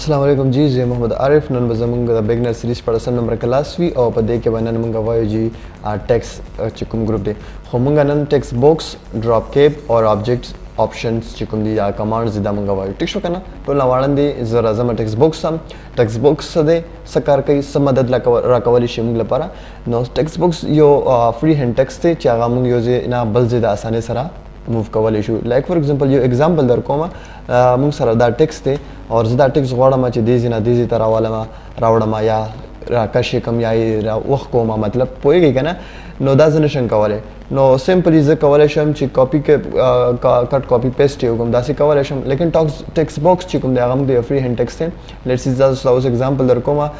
अस्सलाम वालेकुम जी जे मोहम्मद आरिफ नन बजमंग द बिगनर सीरीज पर सम नंबर क्लास वी और पदे के बनन मंगा वायो जी टेक्स्ट चिकुम ग्रुप दे हमंगा नन टेक्स्ट बॉक्स ड्रॉप केप और ऑब्जेक्ट्स ऑप्शंस चिकुम दी या कमांड्स दा मंगा वायो टिक शो कना तो लावाड़न दे जरा जमा टेक्स्ट बॉक्स दे सकार कई समदद ला राकवली शिमंग लपारा नो टेक्स्ट बॉक्स यो फ्री हैंड टेक्स्ट थे चागा मंग यो जे ना बल जे दा आसाने सरा मूव कवल इशू लाइक फॉर एग्जांपल यो एग्जांपल दर कोमा मूंग सरा दा टेक्स्ट थे और ज़दा टेक्स्ट गौड़ा चे देजी तरह वाला रावड़ा या कशे कम या वह को मतलब पोए गई ना नो दाजन कवाले नो सिंपली ज कवाले शम ची कॉपी के कट कॉपी पेस्ट हुकुम दासी कवाले शम लेकिन टेक्स्ट बॉक्स चिकुम दे आगम दे फ्री हैंड टेक्स्ट है लेट्स सी जस्ट एग्जांपल दर कोमा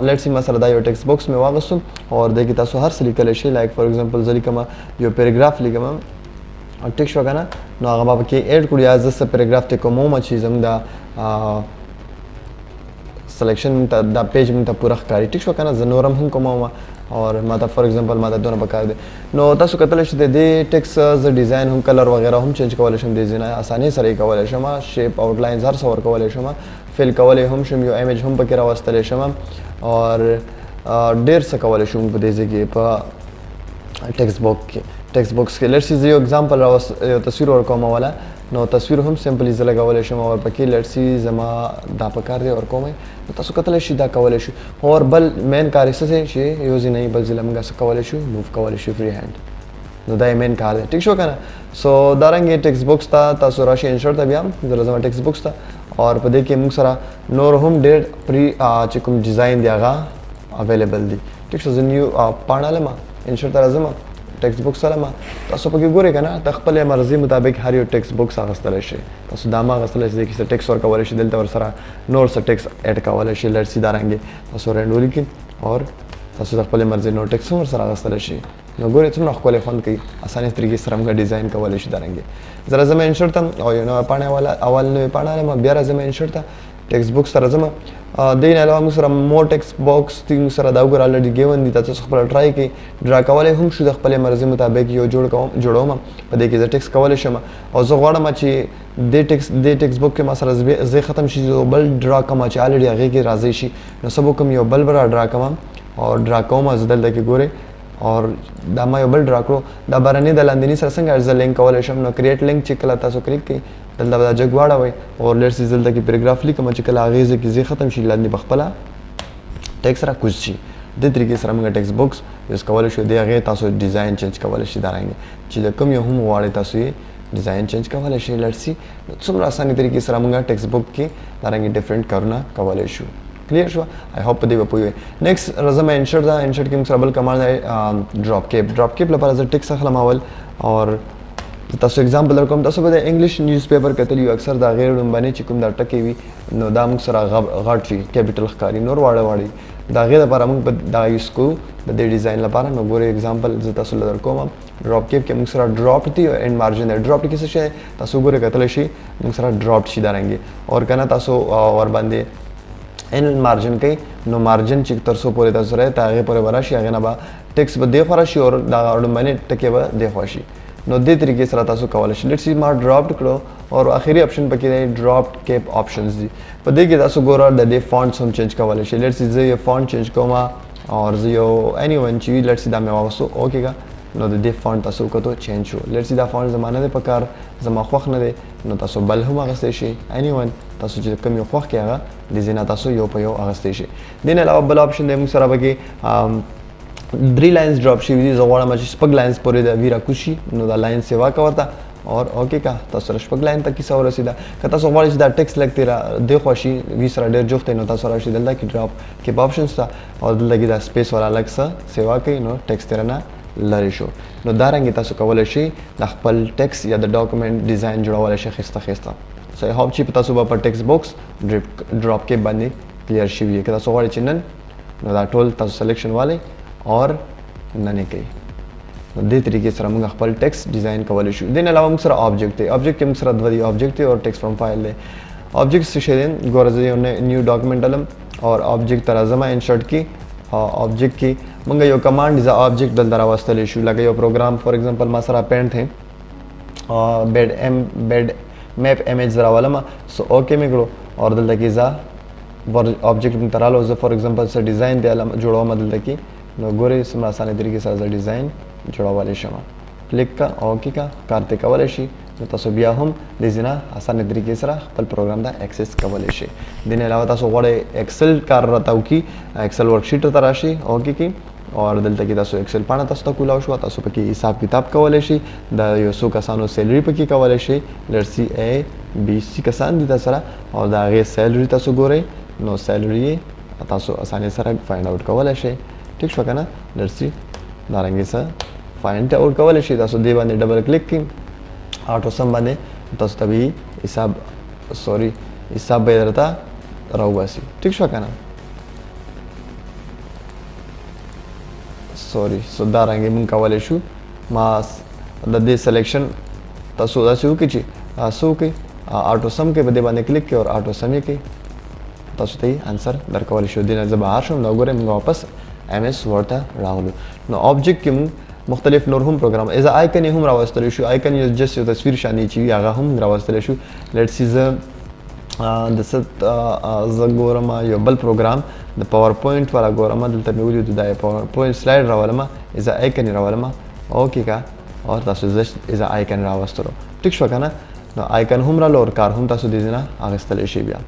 लेट्स सी मसला दा यो टेक्स्ट बॉक्स में वागसुम और देखी तासो हर से लिखल शे लाइक फॉर एग्जांपल जली कमा यो पैराग्राफ लिखमा और टेक्स्ट वगैरह नो आगा बाबा के ऐड कुड़िया जस्ट पैराग्राफ ते को मोमा चीज हम दा सिलेक्शन दा पेज में पूरा कारी टिक्स वकना जनोरम हम कमावा और माता फॉर एग्जांपल माता दोनों बका दे नो तासु कतलश दे टेक्स्ट ज डिजाइन हम कलर वगैरह हम चेंज कवाले शम दे जिना आसानी सरे कवाले शमा शेप आउटलाइंस हर सवर कवाले शमा फिल कवाले हम शम यो इमेज हम पकेरा वास्तले शमा और डेर स कवाले शम दे जे प टेक्स्ट बॉक्स के लेट्स सी यो एग्जांपल तस्वीर और कोमा वाला नो तस्वीर हम सिंपली ज लगावले शमा और पकी लेट्स सी जमा दा पकार दे और कोमे तसु कतले शी दा कवले शु और बल मेन कार्य से शे यूजी नहीं बल जिला मंगा कवले शु मूव कवले शु फ्री हैंड नो दा मेन कार्य ठीक शो kana सो दारंगे टेक्स्ट बॉक्स ता तसु राशि इंसर्ट तबियाम जला जमा टेक्स्ट बॉक्स ता और पदे के मुंग सरा नोर हम डेट प्री चिकुम डिजाइन दियागा अवेलेबल दी ठीक सो न्यू पाणालमा इंसर्ट राजमा टेक्स्ट बुक सलामा तसो पके गोरे कना तखपले मर्जी मुताबिक हर यो टेक्स्ट बुक्स आगस्तले शे तसो दामा गस्तले से किसे टेक्स्ट और कवले शे दिलते और सरा नोर से टेक्स्ट ऐड कवले शे लेट्स सी दारंगे तसो रेंडोली की और तसो तखपले मर्जी नो टेक्स्ट और सरा गस्तले शे नो गोरे तुम नखपले फन की आसानी तरीके से रंग का डिजाइन कवले शे दारंगे जरा जमा इंसर्ट तम और यो नो पाने वाला अवल ने पाना में बियारा जमा इंसर्ट था टेक्स्ट बुक्स सरा जमा देन अलावा मुसरा मोर टेक्स्ट बॉक्स थिंग सरा दाउगर ऑलरेडी गिवन दी तसो खपल ट्राई की ड्रा कवले हम शुदा खपल मर्जी मुताबिक यो जोड़ो म पदे के टेक्स्ट कवले शमा और जो गड़ा म ची दे टेक्स्ट बुक के मसरा जे खत्म शी जो बल ड्रा कमा ची ऑलरेडी आगे के राजी शी न सबो कम यो बल बरा ड्रा कमा और ड्रा कोमा जदल दे के गोरे और दामा यो बल ड्रा करो दा बरने दलांदिनी सरसंग अर्ज लिंक कवले शम न क्रिएट लिंक चिकला तसो क्लिक की दलदा बदा जगवाड़ा वई और लेट्स जल्दा की पैराग्राफ लिख म चिकला आगे जे की जे खत्म शी लादनी बखपला टेक्स्ट रा कुछ ची दे तरीके से हम टेक्स्ट बुक्स इस कवले शो दे आगे तासो डिजाइन चेंज कवले शी दारेंगे चीज कम यो हम वाड़े तासो ये design change Kavle she let's see सुन आसानी तरीके से हम टेक्स्ट बुक की दारेंगे डिफरेंट करना कवले show clear show I hope they बपुए नेक्स्ट रजमा इंसर्ट की सरबल कमांड है ड्रॉप केप लपर टेक्स्ट खलमावल और तसो एग्जांपल दरकम तसो बदे इंग्लिश न्यूज़पेपर कतली अक्सर दा गैर बने चिकुम दा टके वी नो दाम सरा गाटरी कैपिटल खकारी नोर वाड़ी दा गैर पर हम दा इसको बदे डिजाइन लपारा नो गोरे एग्जांपल ज तसो दरकम ड्रॉप केप के मुसरा ड्रॉप थी एंड मार्जिन है ड्रॉप किसे शे तसो गोरे कतलशी मुसरा ड्रॉप शी दारेंगे और कना तसो और बंदे इन मार्जिन के नो मार्जिन चिक तरसो पोरे तसो रहे तागे पोरे वराशी आगे ना बा टेक्स्ट बदे फराशी और दा और बने टके बा दे फराशी नो दे तरीके से तासो कवले लेट्स सी मार ड्रॉप्ड करो और आखिरी ऑप्शन पके है ड्रॉप्ड केप ऑप्शंस दी पर देखिए तासो गोरा दे फॉन्ट्स हम चेंज कवले लेट्स सी ये फॉन्ट चेंज कोमा और जो एनीवन ची लेट्स सी दा में वासो ओके का नो दे फॉन्ट तासो को तो चेंज हो लेट्स सी दा फॉन्ट जमाना दे पकार जमा खख न दे नो तासो बल हम अगस्ते शे एनीवन तासो जे कम यो खख के आगा डिजाइन तासो यो पयो अगस्ते शे दिन अलावा बल ऑप्शन दे मुसरा बगे 3 लाइन्स ड्रॉप शी विधि जोड़ा मच स्पग लाइन्स पूरे द वीरा खुशी नो द लाइन सेवा का होता और ओके का तसर स्पग लाइन तक किसा और सीधा कता सो वाली द टेक्स्ट लगते रहा देखो शी विसरा डेर जोखते नो तसर शी दलदा की ड्रॉप के ऑप्शंस था और दलदा की द स्पेस वाला अलग सा सेवा के नो टेक्स्ट तेरा ना लरिशो नो दारंगी तसो कवले शी नखपल टेक्स्ट या द डॉक्यूमेंट डिजाइन जोड़ा वाला शी खिस्ता सो आई होप ची पता सुबह पर टेक्स्ट बॉक्स ड्रॉप के बंदी क्लियर शी भी कता सो वाली चिन्हन नो दा टोल तसो सिलेक्शन वाले और नने के दे तरीके से हम खपल टेक्स्ट डिजाइन कवल इशू दिन अलावा मुसरा ऑब्जेक्ट के मुसरा द्वदी ऑब्जेक्ट और टेक्स्ट फ्रॉम फाइल दे ऑब्जेक्ट से शेदेन गोरजे ने न्यू डॉक्यूमेंट अलम और ऑब्जेक्ट तरजमा इंसर्ट की ऑब्जेक्ट की मंगा यो कमांड इज ऑब्जेक्ट दल दरा वास्तल इशू लगे यो प्रोग्राम फॉर एग्जांपल मसरा पेंट थे बेड मैप इमेज जरा वाला मा सो ओके में करो और दल तक इजा ऑब्जेक्ट موږ ته راغلو. زه فار ایگزامپل څه ډیزاین دی جوړوم دلته کې، نو ګورئ څومره اسانه طریقې سره زه ډیزاین جوړولی شم. کلیک کا اوکې کا کار ته کولی شي. نو تاسو بیا هم د ځینه اسانه طریقې سره خپل پروګرام ته اکسس کولی شي. د نه علاوه تاسو غواړئ ایکسل کار راته وکړي، ایکسل ورکشیټ ته راشي اوکې کې، اور دلته کې تاسو ایکسل پاڼه تاسو ته کولاو شو، تاسو پکې حساب کتاب کولی شي. د یو څو کسانو سیلري پکې کولی شي، لرسي A B C کسان دي تاسو سره، او د هغې سیلري تاسو ګورئ، نو سیلري تاسو اسانۍ سره فایند آوټ کولی شئ. ټیک شو که نه؟ لرسي دارنګې څه فایند آوټ کولی شئ. تاسو دې باندې ډبل کلیک کړئ، آټو سم باندې تاسو طبیعي حساب به یې درته راوباسي. ټیک شوه که نه؟ سو دا رنګې مونږ کولی شو. ما د دې سلیکشن تاسو داسې وکړئ چې څه وکړئ، آټو سم کې په دې باندې کلیک کړئ او آټو سم یې کړئ، تاسو ته یې انسر درکولی شو. دې نه زه بهر شم. نو ګورئ مونږ واپس MS ورډ ته راغلو. نو آبجیکټ کې مونږ مختلف نور هم پروګرام ایز آیکن یې هم راوستلی شو. آیکن یو جست یو تصویر شانې چې وي هغه هم راوستلی شو. لیټ سی زه ګورم یو بل پروګرام د پاور پوینټ والا ګورم، دلته مې ولیدو دا پاور پوینټ سلایډ راولم، ایز آیکن یې راولم اوکې کا، اور تاسو زه ایز آیکن راوستلو. ټیک شوه که نه؟ نو آیکن هم رالو اور کار هم تاسو دې نه اخیستلی شئ بیا.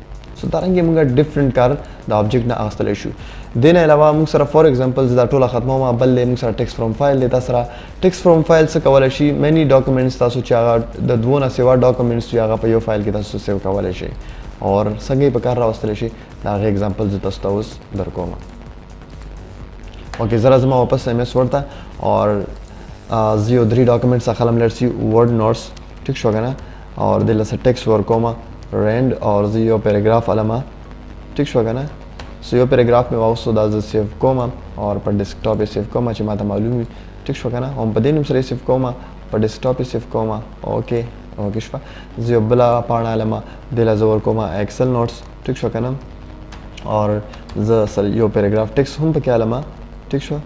سو دارنګې موږ ډفرنټ کار د آبجیکټ نه اخیستلی شو. دې نه علاوه موږ سره فار ایگزامپل زه دا ټوله ختموم، بل دی موږ سره ټیکس فرام فایل دی. تاسو سره ټیکس فرام فایل څه کولی شي؟ مینی ډاکومنټس تاسو چې هغه د 2 نه سوا ډاکومنټس وي هغه په یو فایل کې تاسو سیو کولی شئ، اور څنګه یې په کار راوستلی شي د هغې اګزامپل زه تاسو ته اوس درکوم. اوکې زه راځم واپس MS ورډ ته، اور زه یو 3 ډاکومنټس اخلم. لیټ سی ورډ نوټس. ټیک شو که نه؟ اور دې له څه ټیکس ورکوم رینډ، اور زه یو پیراګراف علم. ټیک شو که نه؟ سو یو پیراګراف مې واغوستو، دا زه سیو کوم اور په ډیسکټاپ یې سیو کوم چې ماته معلوم وي. ټیک شو که نه؟ هم په دې نوم سره یې سیو کوم، په ډیسکټاپ یې سیو کوم اوکې اوکې شوه. زه یو بله پاڼه علم، دې له زه ورکوم ایکسل نوټس. ټیک شو که نه؟ اور زه سره یو پیراګراف ټیکس هم پکې علم. ټیک شوه؟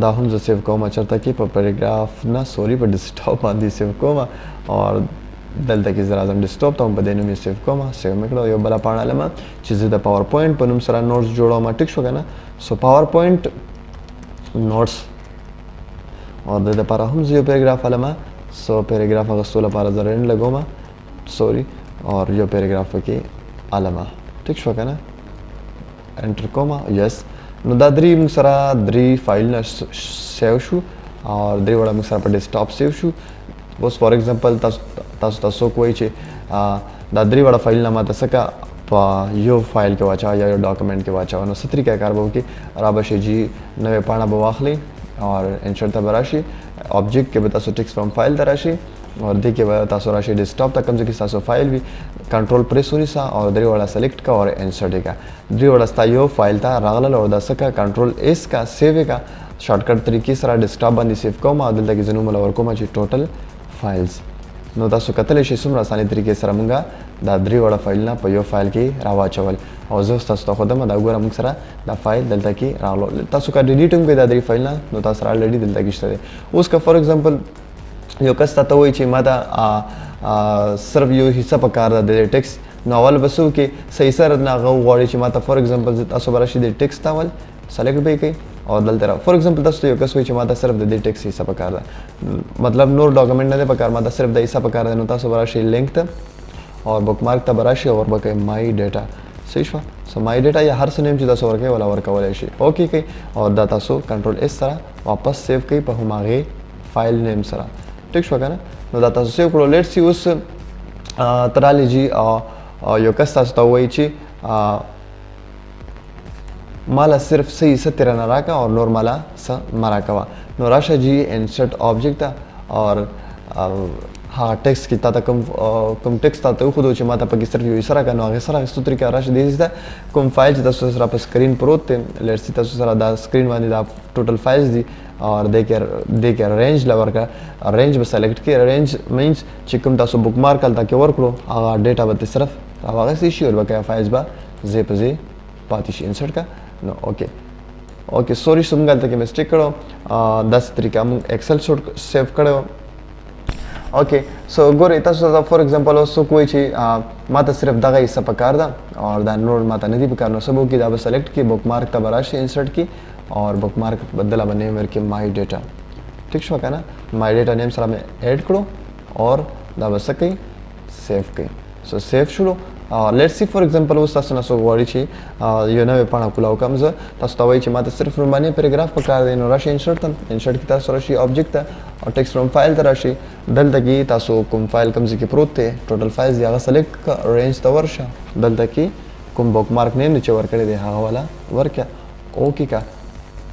دا هم زه سیو کوم چېرته کې په پیراګراف نه په ډیسکټاپ باندې سیو کوم، اور دلته کې زه راځم ډیسکټاپ ته، هم په دې نوم یې سیو کوم. سیو مې کړه. یو بله پاڼه علم چې زه د پاور پوینټ په نوم سره نوټس جوړوم. ټیک شو که نه؟ سو پاور پوینټ نوټس، اور د دپاره هم زه یو پیراګراف علم. سو پیراګراف اخیستو لپاره زه رینډ لګوم اور یو پیراګراف پکې علم. ټیک شوه که نه؟ انټر کوم. یس. نو دا 3 موږ سره 3 فایلونه سیو شو، اور 3 وړه موږ سره په ډیسکټاپ سیو شو. اوس فار ایگزامپل تاسو څوک وایي چې دا 3 وړه فایلونه ماته څه که په یو فایل کې واچوه یا یو ډاکومنټ کې واچوه، نو څه طریقه کار به وکړي؟ را به شي جي نوې پاڼه به واخلئ اور انسرټ ته به راشي، آبجیکټ کې به تاسو ټیکس فرام فایل ته راشي، اور دې کې به تاسو راشي ډیسکټاپ ته، کوم ځای کې تاسو فایل وي کنټرول پریس ونیسه اور 3 وړه سلیکټ کا اور انسرټ یې کا. 3 وړه ستا یو فایل ته راغلل، اور دا څه کا کنټرول S کا سیو یې کا. شارټکټ طریقې سره ډیسکټاپ باندې سیو کوم، او دلته کې زه نوم ورکوم چې ټوټل فایلز. نو تاسو کتلی شئ څومره اسانه طریقې سره مونږ دا 3 وړه فایلونه په یو فایل کې راواچول. او زه تاسو ته ښودم دا ګوره مونږ سره دا فایل دلته کې راغلو. تاسو که ډیلیټ هم کړئ دا 3 فایلونه، نو تاسو سره الریډي دلته کې شته دی. اوس که فار ایگزامپل یو کس ته وایي چې ما ته صرف یو حصه پکار ده د ټیکس، نو اول به څه وکړي؟ صحیح سره نه هغه وغواړي چې ما ته فار ایگزامپل تاسو به راشي د ټیکس ته اول سلیکټ به یې کوئ، اور دلته را فار ایگزامپل تاسو ته یو کس وایي چې ما ته صرف د دې ټیکس حصه پکار ده، مطلب نور ډاکومنټ نه دی پکار، ما ته صرف د حصه پکار ده، نو تاسو به راشئ لینک ته اور بک مارک ته به راشئ اور به کوئ مای ډیټا. صحیح شوه؟ سو مای ډیټا یا هر څه نیم چې تاسو ورکوئ ولا ورکولی شئ. اوکې کوئ اور دا تاسو کنټرول S سره واپس سیو کوئ په هماغې فایل نیم سره. ټیک شوه که نه؟ نو دا تاسو سیو کړو. لیټ سی اوس ته راغلی جي یو کس تاسو ته وایي چې مالا صرف صحیح څه تیره نه راکړه اور نور مالا څه مه راکوه. نو راشه جي انسرټ آبجیکټ ته اور هغه ټیکس کې تا ته کوم ټیکس تا ته وښودو چې ما ته پکې صرف یو حصه راکړه، نو هغې سره اخیستو طریقه راشه دې ته کوم فایل چې تاسو سره په سکرین پروت دی، لیټ سی تاسو سره دا سکرین باندې دا ټوټل فایلز دي اور دې کې رینج له ورکړه. رینج به سلیکټ کړئ. رینج مینس چې کوم تاسو بک مارک هلته کې ورکړو هغه ډیټا به ترې صرف راواخیستی شي اور به کوې فایلز به ځای په ځای پاتې شي. انسرټ کا. نو اوکې سوري موږ هلته کې مسټیک کړو. داسې طریقه موږ ایکسل سیو کړی اوکے سو ګورئ تاسو ته فور ایگزامپل اوس څوک وایي چې ما ته صرف دغه حصه پکار ده او دا نور ما ته نه دي پکار، نو څه به وکړي دا به سلیکټ کړي، بک مارک ته به راشي انسرټ کړي اور بک مارک بدله به نیم ورکړي مای ډیټا. ٹھیک شو که نه؟ مای ډیټا نیم سره مې ایډ کړو اور دا به څه کوي سیو کوي. سو سیو شولو. لیټس سی فور ایگزامپل اوس تاسو نه څوک غواړي چې یو نوې پاڼه کولاو کړم زه، تاسو ته وایي چې ما ته صرف روماني پیراګراف پکار دی، نو راشي انسرټ ته، انسرټ کې تاسو راشي آبجیکټ ته او ټیکسټ فروم فایل ته راشي، دلته کې تاسو کوم فایل کوم ځای کې پروت دی ټوټل فایلز دی هغه سلیکټ کړه، رینج ته ورشه، دلته کې کوم بک مارک نیم چې ورکړی دی هغه والا ورکړه، اوکې کا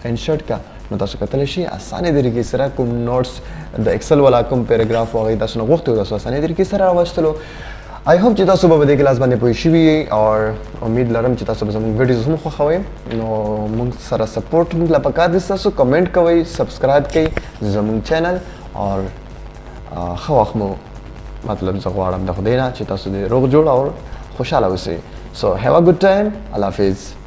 انسرټ کا. نو تاسو کتلی شي اسانه طریقې سره کوم نوټس د ایکسل والا کوم پیراګراف هغه تاسو نه غوښتي تاسو اسانه طریقې سره راوستلو. آی هوپ چې تاسو به دې کلاس باندې پوه شوي او امید لرم چې تاسو به زموږ ویډیوز هم خوښوئ. نو موږ سره سپورټ موږ له پکار دي تاسو کمنټ کوئ، سبسکرایب کوئ زموږ چینل اور ښه وخت مو مطلب زه غواړم د خدای نه چې تاسو دې روغ جوړ او خوشحاله اوسئ. سو هیو ا ګډ ټایم. الله حافظ.